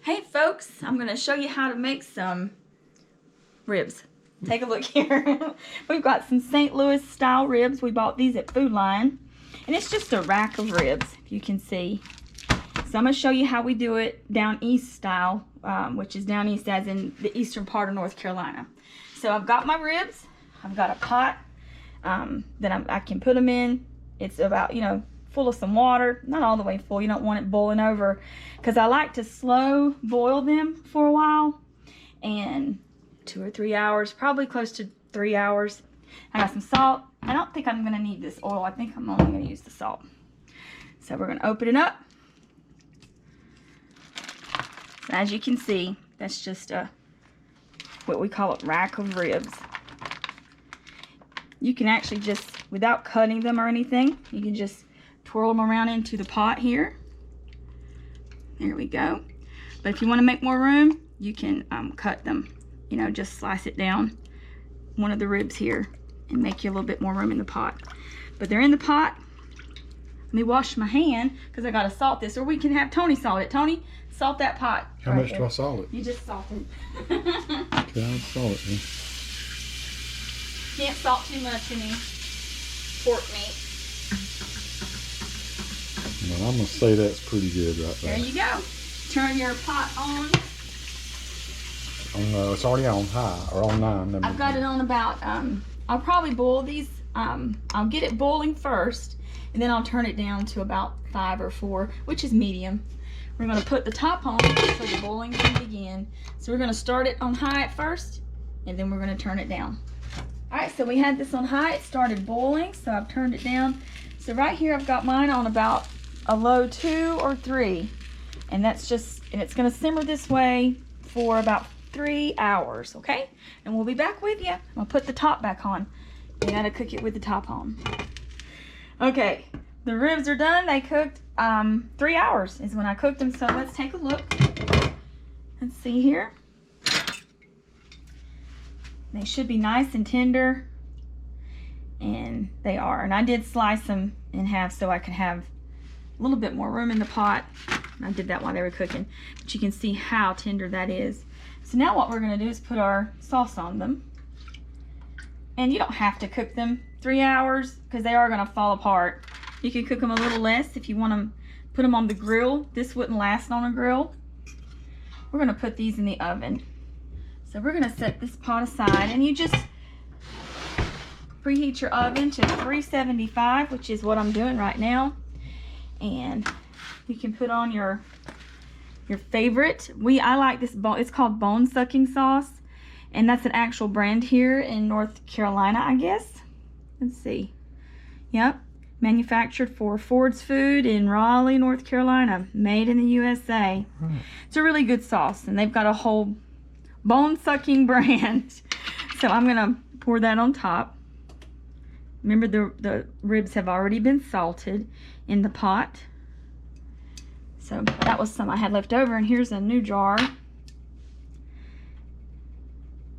Hey folks, I'm going to show you how to make some ribs. Take a look here. We've got some St. Louis style ribs. We bought these at Food Line. And it's just a rack of ribs, if you can see. So I'm going to show you how we do it down east style, which is down east as in the eastern part of North Carolina. So I've got my ribs. I've got a pot that I can put them in. It's about, full of some water, not all the way full. You don't want it boiling over, because I like to slow boil them for a while, and 2 or 3 hours, probably close to 3 hours. I got some salt. I don't think I'm gonna need this oil. I think I'm only gonna use the salt. So we're gonna open it up. So as you can see, that's just what we call a rack of ribs. You can actually just, without cutting them or anything, you can just twirl them around into the pot here. There we go. But if you want to make more room, you can cut them. Just slice it down, one of the ribs here, and make you a little bit more room in the pot. But they're in the pot. Let me wash my hand, because I got to salt this, or we can have Tony salt it. Tony, salt that pot. How much do I salt it? You just salt it. Okay, I'll salt it then. Can't salt too much any pork meat. Well, I'm going to say that's pretty good right there. There you go. Turn your pot on. It's already on high, or on 9. I've got it on about, I'll probably boil these, I'll get it boiling first, and then I'll turn it down to about 5 or 4, which is medium. We're going to put the top on so the boiling can begin. So we're going to start it on high at first, and then we're going to turn it down. Alright, so we had this on high. It started boiling, so I've turned it down. So right here I've got mine on about a low 2 or 3. And that's just, and it's going to simmer this way for about 3 hours, okay? And we'll be back with you. I'll put the top back on. You gotta cook it with the top on. Okay, the ribs are done. They cooked 3 hours is when I cooked them. So let's take a look. Let's see here. They should be nice and tender, and they are. And I did slice them in half so I could have a little bit more room in the pot. I did that while they were cooking, but you can see how tender that is. So now what we're going to do is put our sauce on them. And you don't have to cook them 3 hours, because they are going to fall apart. You can cook them a little less if you want them. Put them on the grill. This wouldn't last on a grill. We're going to put these in the oven. So we're going to set this pot aside, and you just preheat your oven to 375, which is what I'm doing right now. And you can put on your favorite. I like this, it's called bone sucking sauce, and that's an actual brand here in North Carolina, I guess. Let's see. Yep, manufactured for Ford's Food in Raleigh, North Carolina, made in the USA. It's a really good sauce, and they've got a whole bone sucking brand. So I'm gonna pour that on top. Remember, the ribs have already been salted in the pot. So that was some I had left over, and here's a new jar.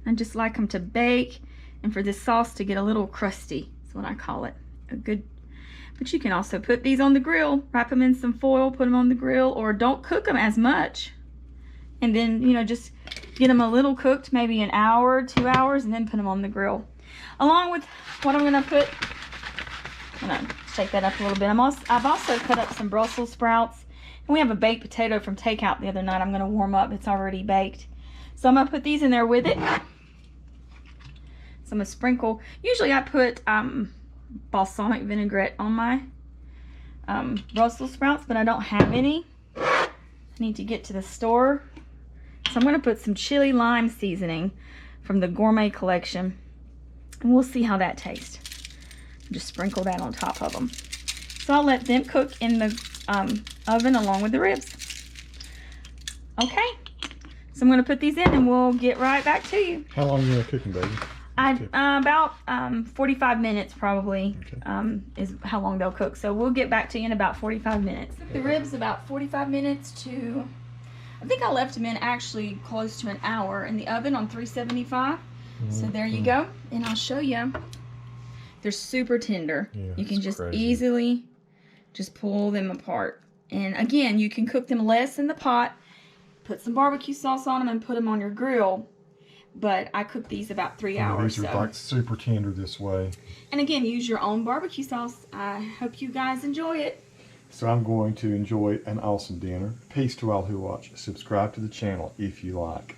I just like them to bake, and for this sauce to get a little crusty. That's what I call it. But you can also put these on the grill, wrap them in some foil, put them on the grill, or don't cook them as much. And then, just get them a little cooked, maybe an hour, 2 hours, and then put them on the grill. Along with what I'm gonna put, I'm gonna shake that up a little bit. I've also cut up some Brussels sprouts. And we have a baked potato from takeout the other night. I'm gonna warm up, it's already baked. So I'm gonna put these in there with it. So I'm gonna sprinkle, usually I put balsamic vinaigrette on my Brussels sprouts, but I don't have any. I need to get to the store. So I'm gonna put some chili lime seasoning from the Gourmet Collection, and we'll see how that tastes. Just sprinkle that on top of them. So I'll let them cook in the oven along with the ribs. Okay, so I'm going to put these in, and we'll get right back to you. How long are you going to cook them, baby? About 45 minutes probably. Okay. Is how long they'll cook. So we'll get back to you in about 45 minutes. The ribs about 45 minutes to, I think I left them in actually close to an hour in the oven on 375. So there you go, and I'll show you. They're super tender. Yeah, you can just crazy. easily just pull them apart. And again, you can cook them less in the pot, put some barbecue sauce on them and put them on your grill. But I cook these about 3 hours. These are like super tender this way. And again, use your own barbecue sauce. I hope you guys enjoy it. So I'm going to enjoy an awesome dinner. Peace to all who watch. Subscribe to the channel if you like.